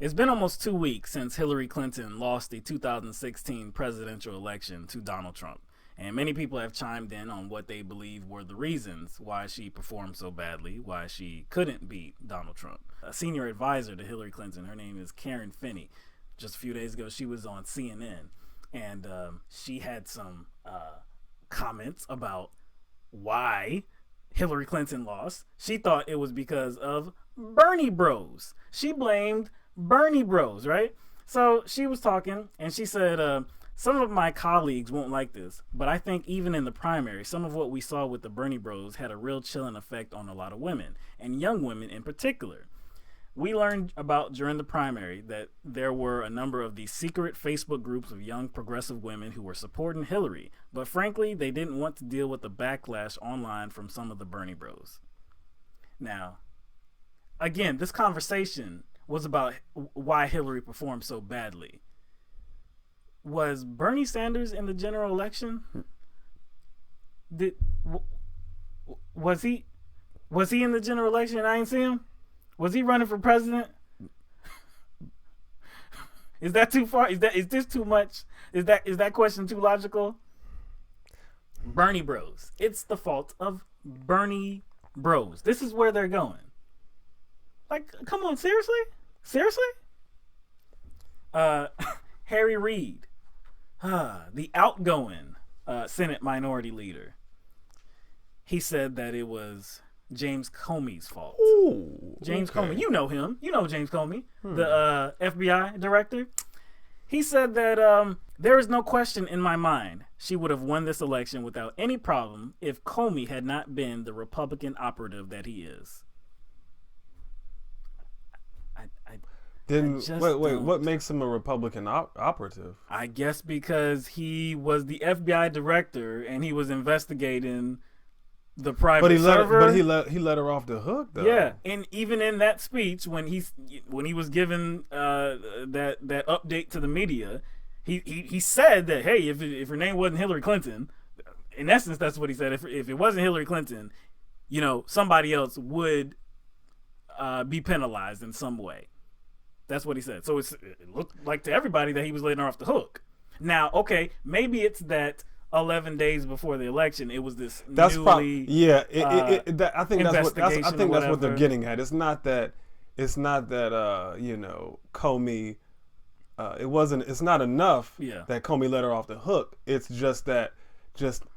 It's been almost 2 weeks since Hillary Clinton lost the 2016 presidential election to Donald Trump. And many people have chimed in on what they believe were the reasons why she performed so badly, why she couldn't beat Donald Trump. A senior advisor to Hillary Clinton, her name is Karen Finney. Just a few days ago, she was on CNN, and she had some comments about why Hillary Clinton lost. She thought it was because of Bernie Bros. She blamed Bernie Bros, right? So she was talking, and she said, some of my colleagues won't like this, but I think even in the primary, some of what we saw with the Bernie Bros had a real chilling effect on a lot of women, and young women in particular. We learned about during the primary that there were a number of these secret Facebook groups of young progressive women who were supporting Hillary, but frankly, they didn't want to deal with the backlash online from some of the Bernie Bros. Now, again, this conversation was about why Hillary performed so badly. Was Bernie Sanders in the general election? Was he in the general election and I didn't see him? Was he running for president? Is that too far? Is this too much? Is that question too logical? Bernie Bros. It's the fault of Bernie Bros. This is where they're going. Like, come on, seriously? Seriously? Harry Reid, the outgoing Senate Minority Leader, he said that it was James Comey's fault. Ooh, James Comey, you know him. You know James Comey, the FBI director. He said that there is no question in my mind she would have won this election without any problem if Comey had not been the Republican operative that he is. Wait, what makes him a Republican operative? I guess because he was the FBI director and he was investigating the private server. But he let her off the hook, though. Yeah, and even in that speech when he was given that update to the media, he said that, hey, if her name wasn't Hillary Clinton, in essence that's what he said. If it wasn't Hillary Clinton, somebody else would be penalized in some way. That's what he said. So it looked like to everybody that he was letting her off the hook. Now, okay, maybe it's that 11 days before the election, it was this I think that's what they're getting at. It's not that Comey. It's not enough that Comey let her off the hook. It's just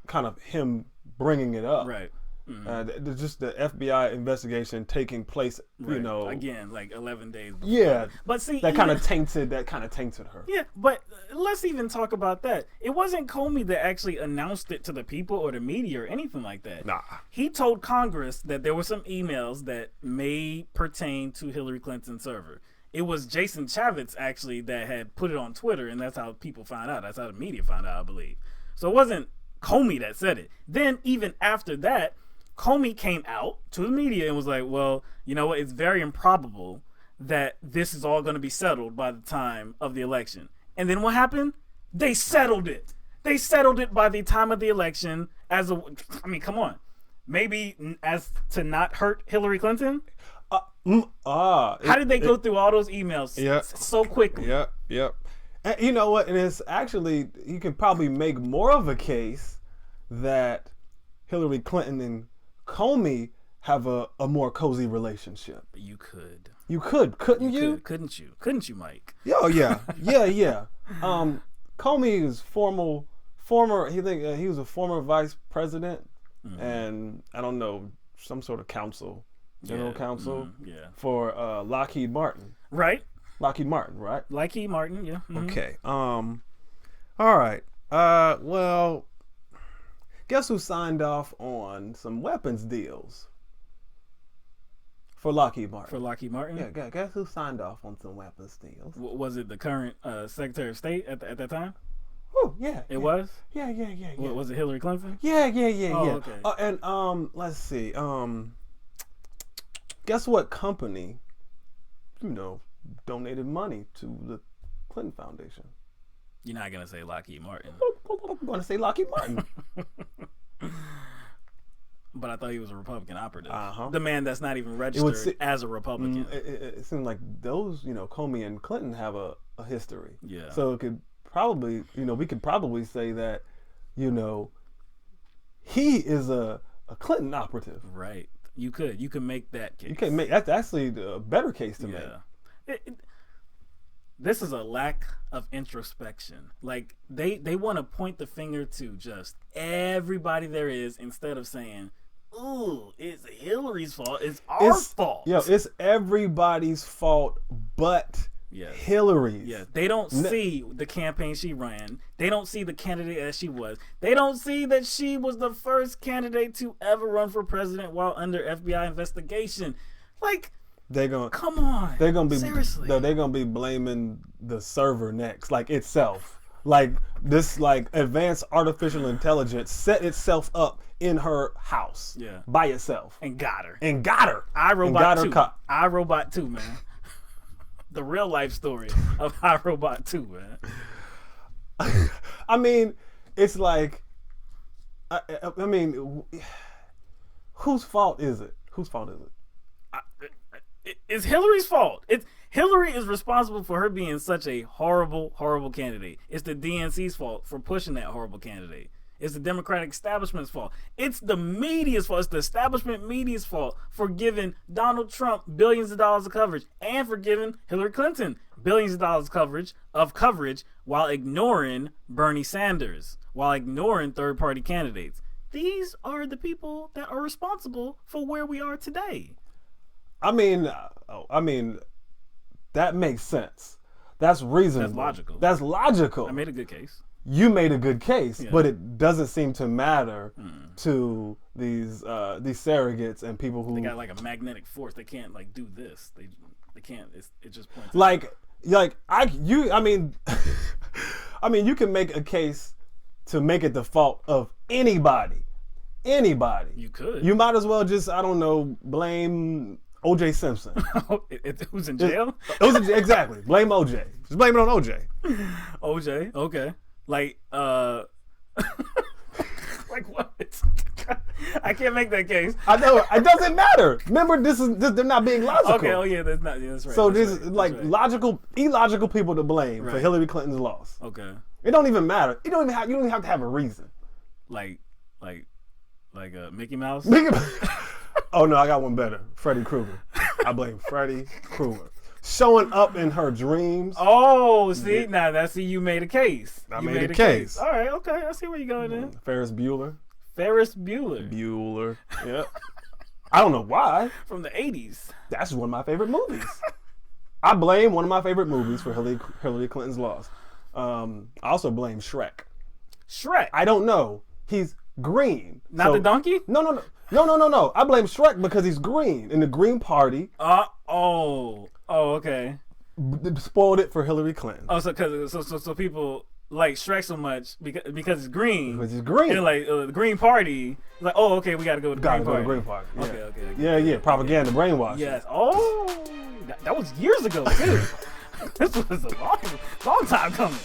kind of him bringing it up. Right. Mm-hmm. Just the FBI investigation taking place, again, like 11 days before. Yeah, but see, that kind of tainted her. Yeah, but let's even talk about that. It wasn't Comey that actually announced it to the people or the media or anything like that. Nah, he told Congress that there were some emails that may pertain to Hillary Clinton's server. It was Jason Chaffetz actually that had put it on Twitter, and that's how people found out. That's how the media found out, I believe. So it wasn't Comey that said it. Then even after that, Comey came out to the media and was like, well, you know what? It's very improbable that this is all going to be settled by the time of the election. And then what happened? They settled it. They settled it by the time of the election come on. Maybe as to not hurt Hillary Clinton? How did they go through all those emails so quickly? Yep. And you know what? And it's actually, you can probably make more of a case that Hillary Clinton and Comey have a more cozy relationship. You could, couldn't you? Couldn't you, Mike? Oh yeah. Comey is former. He was a former vice president, and I don't know, some sort of general counsel, for Lockheed Martin. Right. Lockheed Martin, right? Lockheed Martin, yeah. Mm-hmm. Okay. All right. Well, guess who signed off on some weapons deals for Lockheed Martin? For Lockheed Martin? Yeah, guess who signed off on some weapons deals? Was it the current Secretary of State at that time? Oh, yeah. It was? Yeah. Was it Hillary Clinton? Yeah. Oh, okay. And let's see. Guess what company, donated money to the Clinton Foundation? You're not going to say Lockheed Martin. I'm going to say Lockheed Martin. But I thought he was a Republican operative. Uh-huh. The man that's not even registered as a Republican. It seemed like those, Comey and Clinton have a history. Yeah. So it could probably, we could probably say that, he is a Clinton operative. Right. You could make that case. You can make that's actually a better case to make. This is a lack of introspection. Like they want to point the finger to just everybody there is instead of saying, "Ooh, it's Hillary's fault. It's our fault." It's everybody's fault, but Hillary. Yeah, they don't see the campaign she ran. They don't see the candidate as she was. They don't see that she was the first candidate to ever run for president while under FBI investigation. Like, come on. They're gonna be seriously. No, they're gonna be blaming the server next, like itself. Like this, advanced artificial intelligence set itself up in her house, by itself, and got her. iRobot 2, man. The real life story of iRobot 2, man. I mean, it's like, I mean, whose fault is it? It's Hillary's fault. Hillary is responsible for her being such a horrible, horrible candidate. It's the DNC's fault for pushing that horrible candidate. It's the Democratic establishment's fault. It's the media's fault. It's the establishment media's fault for giving Donald Trump billions of dollars of coverage and for giving Hillary Clinton billions of dollars of coverage while ignoring Bernie Sanders, while ignoring third-party candidates. These are the people that are responsible for where we are today. I mean, that makes sense. That's reasonable. That's logical. I made a good case. You made a good case, but it doesn't seem to matter to these surrogates and people who they got like a magnetic force. They can't do this. They can't. It just points. I mean, you can make a case to make it the fault of anybody. You could. You might as well just blame O.J. Simpson. Who's in jail? Exactly. Blame O.J. Just blame it on O.J. O.J. Okay. Like what? I can't make that case. I know it doesn't matter. Remember, they're not being logical. Okay. Oh yeah, that's right. So this is illogical people to blame for Hillary Clinton's loss. Okay. It don't even matter. You don't even have to have a reason. Like Mickey Mouse. Oh no, I got one better. Freddy Krueger. I blame Freddy Krueger. Showing up in her dreams. Oh, see, you made a case. I made a case. All right, okay, I see where you're going in. Ferris Bueller. Bueller. Yeah. I don't know why. From the 80s. That's one of my favorite movies. I blame one of my favorite movies for Hillary Clinton's loss. I also blame Shrek. I don't know. He's green. Not the donkey? No. I blame Shrek because he's green in the Green Party. Okay. Spoiled it for Hillary Clinton. Oh, so people like Shrek so much because it's green. Because he's green. And the Green Party, we got to go to the Green Party. Yeah. Okay. Yeah. Propaganda, brainwash. Yes. Oh, that was years ago too. This was a long time coming.